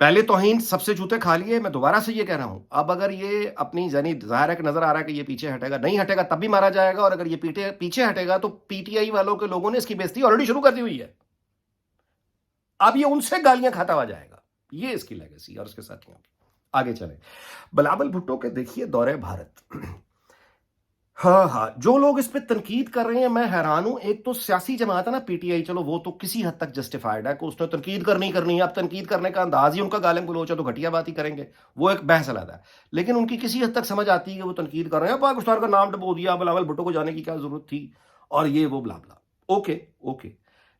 پہلے توہین سب سے جوتے کھا لیے. میں دوبارہ سے یہ کہہ رہا ہوں, اب اگر یہ اپنی یعنی ظاہر ہے کہ نظر آ رہا ہے کہ یہ پیچھے ہٹے گا, نہیں ہٹے گا تب بھی مارا جائے گا, اور اگر یہ پیچھے ہٹے گا تو پی ٹی آئی والوں کے لوگوں نے اس کی بےزتی آلریڈی شروع کر دی ہوئی ہے. اب یہ ان سے گالیاں کھاتا ہوا جائے گا. یہ اس کی لیگیسی اور اس کے ساتھیوں کی. آگے چلیں. بلاول بھٹو کے دیکھیے دورہ بھارت. ہاں جو لوگ اس پہ تنقید کر رہے ہیں میں حیران ہوں. ایک تو سیاسی جماعت ہے نا پی ٹی آئی, چلو وہ تو کسی حد تک جسٹیفائڈ ہے کہ اس نے تنقید کرنی ہے. اب تنقید کرنے کا انداز ہی ان کا گالم گلوچ ہے تو گھٹیا بات ہی کریں گے, وہ ایک بحث علیحدہ ہے. لیکن ان کی کسی حد تک سمجھ آتی ہے کہ وہ تنقید کر رہے ہیں, پاکستان کا نام ڈبو دیا, بلاول بھٹو کو جانے کی کیا ضرورت تھی, اور یہ وہ بلا بلا. اوکے.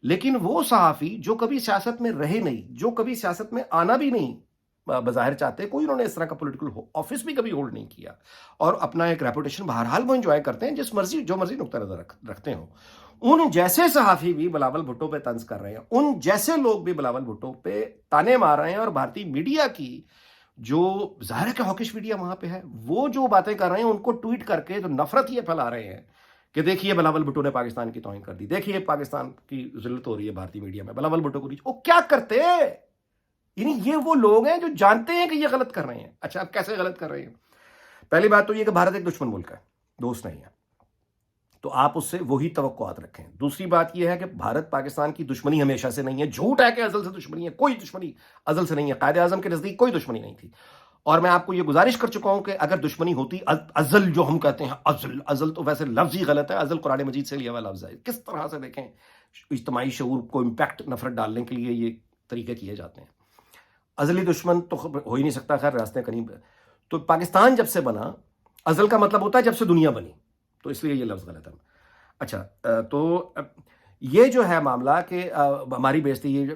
لیکن وہ صحافی جو کبھی سیاست میں رہے نہیں, جو کبھی سیاست میں آنا بھی نہیں بظاہر چاہتے, کوئی انہوں نے اس طرح کا پولیٹیکل آفس بھی کبھی ہولڈ نہیں کیا, اور اپنا ایک ریپوٹیشن بہرحال وہ انجوائے کرتے ہیں جس مرضی جو مرضی نقطہ نظر رکھتے ہوں. ان جیسے صحافی بھی بلاول بھٹو پہ طنز کر رہے ہیں, ان جیسے لوگ بھی بلاول بھٹو پہ تانے مار رہے ہیں, اور بھارتی میڈیا کی جو ظاہر ہے کہ ہاکش میڈیا وہاں پہ ہے, وہ جو باتیں کر رہے ہیں ان کو ٹویٹ کر کے جو نفرت یہ پھیلا رہے ہیں کہ دیکھیے بلاول بھٹو نے پاکستان کی توہین کر دی, دیکھیے پاکستان کی ذلت ہو رہی ہے بھارتی میڈیا میں, بلاول بھٹو کو وہ کیا کرتے. یعنی یہ وہ لوگ ہیں جو جانتے ہیں کہ یہ غلط کر رہے ہیں. اچھا اب کیسے غلط کر رہے ہیں؟ پہلی بات تو یہ کہ بھارت ایک دشمن ملک ہے, دوست نہیں ہے, تو آپ اس سے وہی توقعات رکھیں. دوسری بات یہ ہے کہ بھارت پاکستان کی دشمنی ہمیشہ سے نہیں ہے. جھوٹ ہے کہ ازل سے دشمنی ہے, کوئی دشمنی ازل سے نہیں ہے. قائد اعظم کے نزدیک کوئی دشمنی نہیں تھی, اور میں آپ کو یہ گزارش کر چکا ہوں کہ اگر دشمنی ہوتی, ازل جو ہم کہتے ہیں, ازل تو ویسے لفظ ہی غلط ہے, ازل قرآن مجید سے لیا ہوا لفظ ہے. کس طرح سے دیکھیں اجتماعی شعور کو امپیکٹ نفرت ڈالنے کے لیے یہ طریقے کیے جاتے ہیں. ازلی دشمن تو ہو ہی نہیں سکتا, خیر راستے قریب. تو پاکستان جب سے بنا, ازل کا مطلب ہوتا ہے جب سے دنیا بنی, تو اس لیے یہ لفظ غلط ہے. اچھا تو یہ جو ہے معاملہ کہ ہماری بےزتی, یہ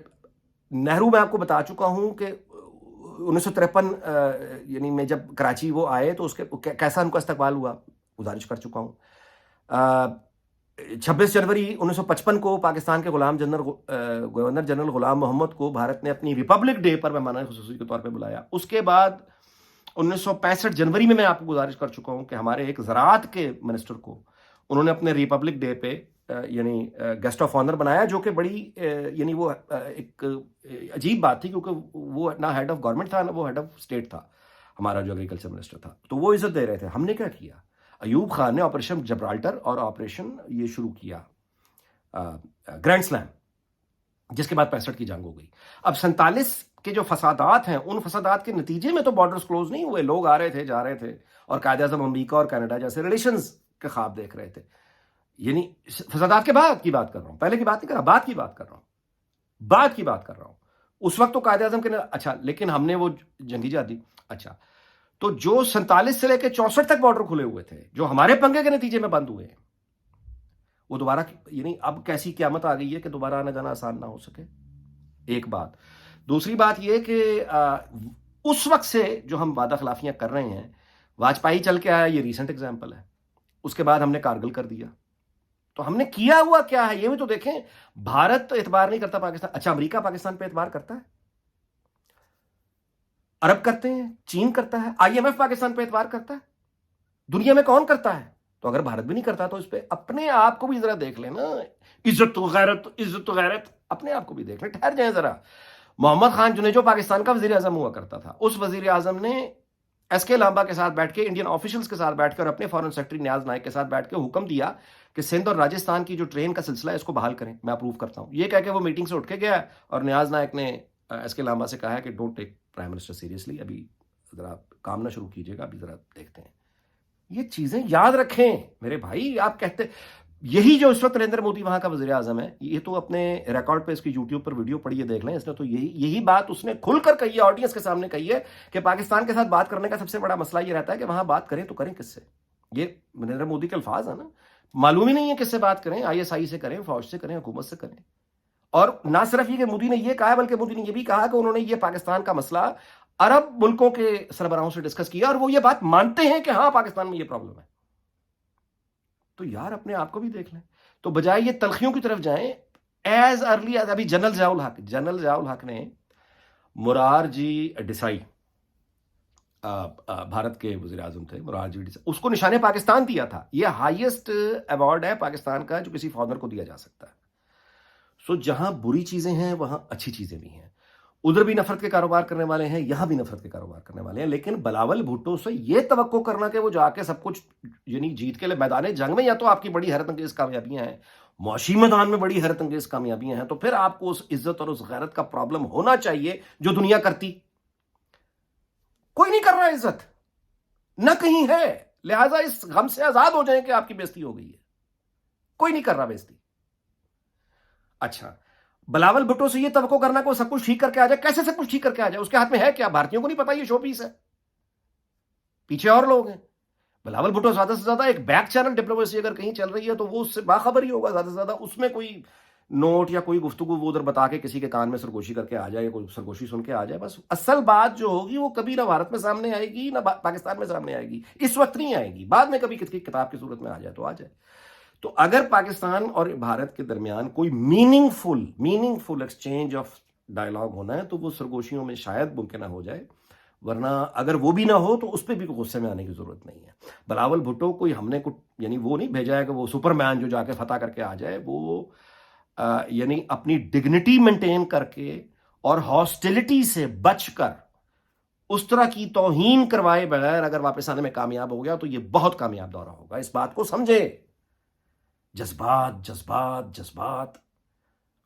نہرو میں آپ کو بتا چکا ہوں کہ 1953 یعنی میں جب کراچی وہ آئے تو اس کے کیسا ان کا استقبال ہوا, گزارش کر چکا ہوں. 26 جنوری 1955 کو پاکستان کے گورنر جنرل غلام محمد کو بھارت نے اپنی ریپبلک ڈے پر مہمان خصوصی کے طور پہ بلایا. اس کے بعد 1965 جنوری میں آپ کو گزارش کر چکا ہوں کہ ہمارے ایک زراعت کے منسٹر کو انہوں نے اپنے ریپبلک ڈے پہ یعنی گیسٹ آف آنر بنایا, جو کہ بڑی یعنی وہ ایک عجیب بات تھی, کیونکہ وہ نہ ہیڈ آف گورنمنٹ تھا نہ وہ ہیڈ آف اسٹیٹ تھا, ہمارا جو ایگریکلچر منسٹر تھا, تو وہ عزت دے رہے تھے. ہم نے کیا کیا, ایوب خان نے آپریشن جبرالٹر اور آپریشن یہ شروع کیا گرینڈ سلیم, جس کے بعد 65 کی جنگ ہو گئی. اب 47 کے جو فسادات ہیں, ان فسادات کے نتیجے میں تو بارڈرز کلوز نہیں ہوئے, لوگ آ رہے تھے جا رہے تھے, اور قائد اعظم امریکہ اور کینیڈا جیسے ریلیشنز کے خواب دیکھ رہے تھے. یعنی فسادات کے بعد کی بات کر رہا ہوں, پہلے کی بات نہیں کر رہا, بعد کی بات کر رہا ہوں. اس وقت تو قائد اعظم کے اچھا, لیکن ہم نے وہ جنگی جہاد دی. اچھا تو جو 47 سے لے کے 64 تک بارڈر کھلے ہوئے تھے, جو ہمارے پنگے کے نتیجے میں بند ہوئے ہیں, وہ دوبارہ یعنی اب کیسی قیامت آ گئی ہے کہ دوبارہ آنا جانا آسان نہ ہو سکے. ایک بات. دوسری بات یہ کہ اس وقت سے جو ہم وعدہ خلافیاں کر رہے ہیں, واجپائی چل کے آیا, یہ ریسنٹ ایگزامپل ہے. اس کے بعد ہم نے کارگل کر دیا. تو ہم نے کیا ہوا کیا ہے یہ بھی تو دیکھیں. بھارت اعتبار نہیں کرتا پاکستان, اچھا امریکہ پاکستان پہ اعتبار کرتا ہے, عرب کرتے ہیں, چین کرتا ہے, آئی ایم ایف پاکستان پہ اعتبار کرتا ہے, دنیا میں کون کرتا ہے؟ تو اگر بھارت بھی نہیں کرتا تو اس پہ اپنے آپ کو بھی ذرا دیکھ لیں نا. عزت و غیرت اپنے آپ کو بھی دیکھ لیں, ٹھہر جائیں ذرا. محمد خان جنیجو پاکستان کا وزیر اعظم ہوا کرتا تھا, اس وزیر اعظم نے ایس کے لامبا کے ساتھ بیٹھ کے, انڈین آفیشلز کے ساتھ بیٹھ کر, اپنے فارن سیکرٹری نیاز نائک کے ساتھ بیٹھ کے حکم دیا کہ سندھ اور راجستھان کی جو ٹرین کا سلسلہ ہے اس کو بحال کریں, میں اپروو کرتا ہوں. یہ کہہ کے وہ میٹنگ سے اٹھ کے گیا, اور نیاز نائک نے ایس کے لامبا سے کہا ہے کہ don't take prime minister seriously, ابھی ذرا کام نہ شروع کیجیے گا, ابھی ذرا دیکھتے ہیں. یہ چیزیں یاد رکھیں میرے بھائی. آپ کہتے یہی جو اس وقت نریندر مودی وہاں کا وزیر اعظم ہے, یہ تو اپنے ریکارڈ پہ اس کی یوٹیوب پر ویڈیو پڑھیے دیکھ لیں, اس نے تو یہی بات اس نے کھل کر کہی ہے, آڈینس کے سامنے کہی ہے کہ پاکستان کے ساتھ بات کرنے کا سب سے بڑا مسئلہ یہ رہتا ہے کہ وہاں بات کریں تو کریں کس سے. یہ نریندر مودی کے الفاظ ہیں نا, معلوم ہی نہیں ہے کس سے بات کریں, آئی ایس آئی سے کریں, فوج سے کریں, حکومت سے کریں. اور نہ صرف یہ کہ مودی نے یہ کہا, بلکہ مودی نے یہ بھی کہا کہ انہوں نے یہ پاکستان کا مسئلہ عرب ملکوں کے سربراہوں سے ڈسکس کیا, اور وہ یہ بات مانتے ہیں کہ ہاں پاکستان میں یہ پرابلم ہے. تو یار اپنے آپ کو بھی دیکھ لیں. تو بجائے یہ تلخیوں کی طرف جائیں, ایز ارلی ایز ابھی جنرل ضیاء الحق نے مرار جی ڈیسائی, بھارت کے وزیر اعظم تھے مرار جی ڈیسائی, اس کو نشان پاکستان دیا تھا. یہ ہائیسٹ ایوارڈ ہے پاکستان کا جو کسی فارنر کو دیا جا سکتا ہے. سو جہاں بری چیزیں ہیں وہاں اچھی چیزیں بھی ہیں. ادھر بھی نفرت کے کاروبار کرنے والے ہیں، یہاں بھی نفرت کے کاروبار کرنے والے ہیں. لیکن بلاول بھٹو سے یہ توقع کرنا کہ وہ جا کے سب کچھ یعنی جیت کے لئے میدان جنگ میں یا تو آپ کی بڑی حیرت انگیز کامیابیاں ہیں، معاشی میدان میں بڑی حیرت انگیز کامیابیاں ہیں، تو پھر آپ کو اس عزت اور اس غیرت کا پرابلم ہونا چاہیے جو دنیا کرتی. کوئی نہیں کر رہا عزت، نہ کہیں ہے. لہٰذا اس غم سے آزاد ہو جائیں کہ آپ کی بےزتی ہو گئی ہے. کوئی نہیں کر رہا بےزتی. اچھا، بلاول بھٹو سے یہ توقع کرنا کہ وہ سب کچھ ٹھیک کر کے آ جائے. کیسے سب کچھ ٹھیک کر کے آ جائے؟ اس کے ہاتھ میں ہے کیا؟ بھارتیوں کو نہیں پتا یہ شو پیس ہے، پیچھے اور لوگ ہیں. بلاول بھٹو زیادہ سے زیادہ ایک بیک چینل ڈپلومیسی اگر کہیں چل رہی ہے تو وہ اس سے باخبر ہی ہوگا. زیادہ سے زیادہ اس میں کوئی نوٹ یا کوئی گفتگو وہ ادھر بتا کے کسی کے کان میں سرگوشی کر کے آ جائے یا کوئی سرگوشی سن کے آ جائے. بس اصل بات جو ہوگی وہ کبھی نہ بھارت میں سامنے آئے گی نہ پاکستان میں سامنے آئے گی. اس وقت نہیں آئے گی، بعد میں کبھی کسی کتاب کی صورت میں آ جائے تو آ جائے. تو اگر پاکستان اور بھارت کے درمیان کوئی meaningful exchange of dialogue ہونا ہے تو وہ سرگوشیوں میں شاید ممکن نہ ہو جائے. ورنہ اگر وہ بھی نہ ہو تو اس پہ بھی غصے میں آنے کی ضرورت نہیں ہے. بلاول بھٹو کوئی ہم نے یعنی وہ نہیں بھیجا ہے کہ وہ سپر مین جو جا کے فتح کر کے آ جائے. وہ یعنی اپنی ڈگنیٹی مینٹین کر کے اور ہاسٹیلٹی سے بچ کر اس طرح کی توہین کروائے بغیر اگر واپس آنے میں کامیاب ہو گیا تو یہ بہت کامیاب دورہ ہوگا. اس بات کو سمجھے. جذبات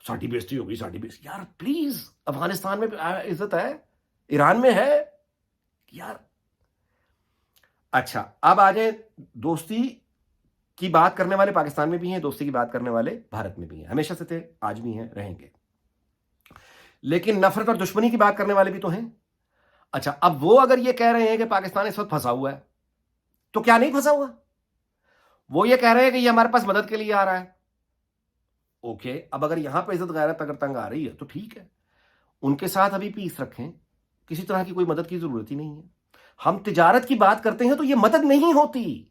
ساٹھی بےزتی ہوگی، ساٹھی بےزتی. یار پلیز، افغانستان میں عزت ہے، ایران میں ہے یار. اچھا، اب آ جائیں دوستی کی بات کرنے والے پاکستان میں بھی ہیں، دوستی کی بات کرنے والے بھارت میں بھی ہیں، ہمیشہ سے تھے، آج بھی ہیں، رہیں گے. لیکن نفرت اور دشمنی کی بات کرنے والے بھی تو ہیں. اچھا، اب وہ اگر یہ کہہ رہے ہیں کہ پاکستان اس وقت پھنسا ہوا ہے تو کیا نہیں پھنسا ہوا؟ وہ یہ کہہ رہے ہیں کہ یہ ہمارے پاس مدد کے لیے آ رہا ہے. اوکے، اب اگر یہاں پہ عزت غیرت اگر تنگ آ رہی ہے تو ٹھیک ہے، ان کے ساتھ ابھی پیس رکھیں، کسی طرح کی کوئی مدد کی ضرورت ہی نہیں ہے. ہم تجارت کی بات کرتے ہیں تو یہ مدد نہیں ہوتی.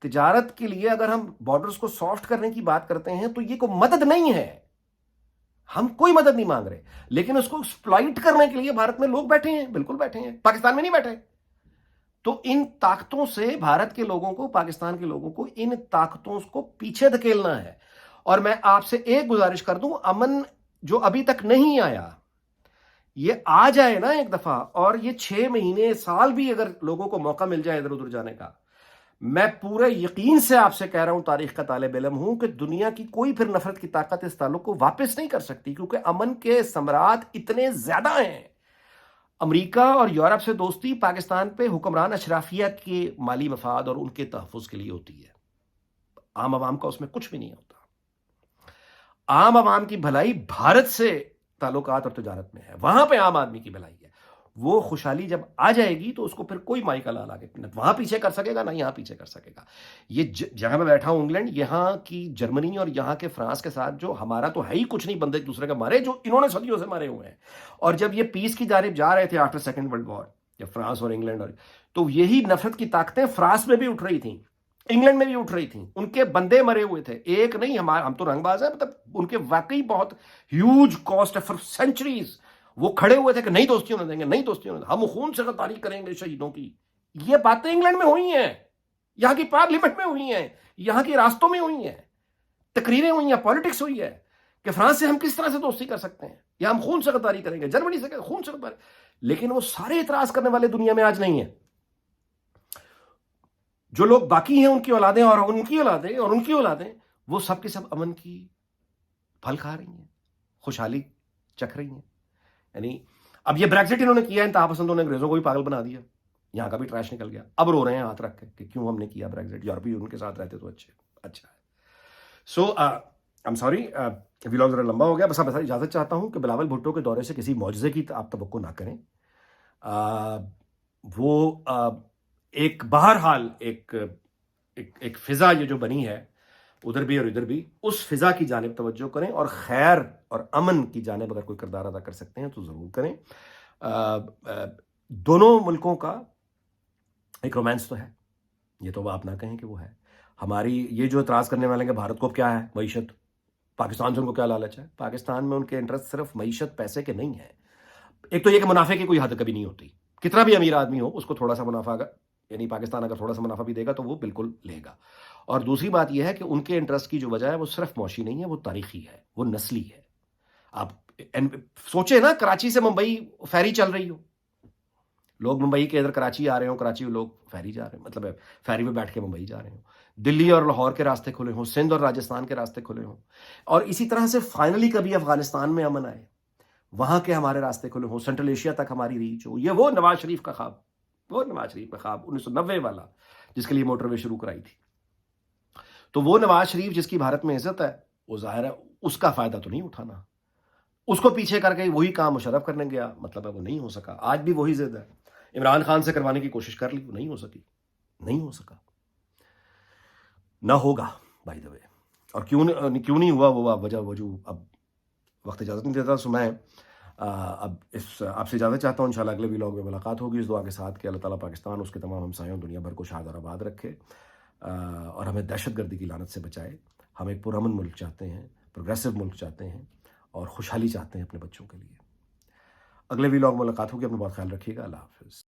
تجارت کے لیے اگر ہم بارڈرز کو سافٹ کرنے کی بات کرتے ہیں تو یہ کوئی مدد نہیں ہے. ہم کوئی مدد نہیں مانگ رہے، لیکن اس کو ایکسپلائٹ کرنے کے لیے بھارت میں لوگ بیٹھے ہیں، بالکل بیٹھے ہیں، پاکستان میں نہیں بیٹھے. تو ان طاقتوں سے بھارت کے لوگوں کو، پاکستان کے لوگوں کو ان طاقتوں کو پیچھے دھکیلنا ہے. اور میں آپ سے ایک گزارش کر دوں، امن جو ابھی تک نہیں آیا یہ آ جائے نا ایک دفعہ، اور یہ 6 مہینے سال بھی اگر لوگوں کو موقع مل جائے ادھر ادھر جانے کا، میں پورے یقین سے آپ سے کہہ رہا ہوں، تاریخ کا طالب علم ہوں، کہ دنیا کی کوئی پھر نفرت کی طاقت اس تعلق کو واپس نہیں کر سکتی. کیونکہ امن کے ثمرات اتنے زیادہ ہیں. امریکہ اور یورپ سے دوستی پاکستان پہ حکمران اشرافیہ کے مالی مفاد اور ان کے تحفظ کے لیے ہوتی ہے. عام عوام کا اس میں کچھ بھی نہیں ہوتا. عام عوام کی بھلائی بھارت سے تعلقات اور تجارت میں ہے، وہاں پہ عام آدمی کی بھلائی ہے. وہ خوشحالی جب آ جائے گی تو اس کو پھر کوئی مائی کا لال آگے نہ وہاں پیچھے کر سکے گا، نہ یہاں پیچھے کر سکے گا. یہ جہاں میں بیٹھا ہوں انگلینڈ، یہاں کی جرمنی اور یہاں کے فرانس کے ساتھ جو ہمارا تو ہے ہی کچھ نہیں، بندے ایک دوسرے کا مارے، جو انہوں نے صدیوں سے مارے ہوئے ہیں. اور جب یہ پیس کی جانب جا رہے تھے آفٹر سیکنڈ ورلڈ وار، جب فرانس اور انگلینڈ، اور تو یہی نفرت کی طاقتیں فرانس میں بھی اٹھ رہی تھیں، انگلینڈ میں بھی اٹھ رہی تھیں. ان کے بندے مرے ہوئے تھے، ایک نہیں. ہم تو رنگ باز ہیں، مطلب ان کے واقعی بہت ہیوج کاسٹ ہے فار سینچریز. وہ کھڑے ہوئے تھے کہ نہیں دوستیوں نہ دیں گے، نہیں دوستیوں نہ، ہم خون سے غداری کریں گے شہیدوں کی. یہ باتیں انگلینڈ میں ہوئی ہیں، یہاں کی پارلیمنٹ میں ہوئی ہیں، یہاں کے راستوں میں ہوئی ہیں، تقریریں ہوئی ہیں، پالیٹکس ہوئی ہے کہ فرانس سے ہم کس طرح سے دوستی کر سکتے ہیں، یا ہم خون سے غداری کریں گے، جرمنی سے خون سے غداری. لیکن وہ سارے اعتراض کرنے والے دنیا میں آج نہیں ہیں. جو لوگ باقی ہیں، ان کی اولادیں اور ان کی اولادیں اور ان کی اولادیں، وہ سب کے سب امن کی پھل کھا رہی ہیں، خوشحالی چکھ رہی ہیں. یعنی اب یہ بریگزٹ انہوں نے کیا، انتہا پسندوں نے انگریزوں کو بھی پاگل بنا دیا، یہاں کا بھی ٹریش نکل گیا. اب رو رہے ہیں ہاتھ رکھ کے کہ کیوں ہم نے کیا بریگزٹ، یورپی یونین کے ساتھ رہتے تو اچھا ہے. سو آئی ایم سوری، ویلاگ ذرا لمبا ہو گیا. بس اب اجازت چاہتا ہوں کہ بلاول بھٹو کے دورے سے کسی معجزے کی آپ توقع نہ کریں. وہ ایک بہرحال ایک فضا یہ جو بنی ہے ادھر بھی اور ادھر بھی، اس فضا کی جانب توجہ کریں، اور خیر اور امن کی جانب اگر کوئی کردار ادا کر سکتے ہیں تو ضرور کریں. دونوں ملکوں کا ایک رومانس تو ہے، یہ تو آپ نہ کہیں کہ وہ ہے. ہماری یہ جو اعتراض کرنے والے ہیں کہ بھارت کو کیا ہے معیشت، پاکستان سے ان کو کیا لالچ ہے، پاکستان میں ان کے انٹرسٹ صرف معیشت پیسے کے نہیں ہیں. ایک تو یہ کہ منافع کی کوئی حد کبھی نہیں ہوتی، کتنا بھی امیر آدمی ہو اس کو تھوڑا سا منافع، یعنی پاکستان اگر تھوڑا سا منافع بھی دے گا تو وہ بالکل لے گا. اور دوسری بات یہ ہے کہ ان کے انٹرسٹ کی جو وجہ ہے وہ صرف معاشی نہیں ہے، وہ تاریخی ہے، وہ نسلی ہے. آپ سوچے نا کراچی سے ممبئی فیری چل رہی ہو, لوگ ممبئی کے ادھر کراچی آ رہے ہوں, کراچی لوگ فیری جا رہے ہیں, مطلب فیری میں بیٹھ کے ممبئی جا رہے ہوں, دلی اور لاہور کے راستے کھلے ہوں, سندھ اور راجستھان کے راستے کھلے ہوں, اور اسی طرح سے فائنلی کبھی افغانستان میں امن آئے, وہاں کے ہمارے راستے کھلے ہوں, سینٹرل ایشیا تک ہماری ریچ ہو. یہ وہ نواز شریف کا خواب, وہ نواز شریف کا خواب 1990 والا جس کے لیے موٹر وے شروع کرائی تھی. تو وہ نواز شریف جس کی بھارت میں عزت ہے, وہ ظاہر ہے اس کا فائدہ تو نہیں اٹھانا. اس کو پیچھے کر کے وہی کام مشرف کرنے گیا, مطلب ہے وہ نہیں ہو سکا. آج بھی وہی ضد ہے, عمران خان سے کروانے کی کوشش کر لی, وہ نہیں ہو سکی, نہیں ہو سکا, نہ ہوگا بائی دا وے. اور کیوں نہیں ہوا وہ وجہ وجوہ اب وقت اجازت نہیں دیتا. سو میں اب آپ سے اجازت چاہتا ہوں. انشاءاللہ اگلے ولاگ میں ملاقات ہوگی, اس دعا کے ساتھ کہ اللہ تعالیٰ پاکستان اس کے تمام ہمسایوں دنیا بھر کو شاد اور آباد رکھے, اور ہمیں دہشت گردی کی لعنت سے بچائے. ہم ایک پرامن ملک چاہتے ہیں, پروگریسو ملک چاہتے ہیں, اور خوشحالی چاہتے ہیں اپنے بچوں کے لیے. اگلے ولاگ میں ملاقات ہوگی, اپنا بہت خیال رکھیے گا. اللہ حافظ.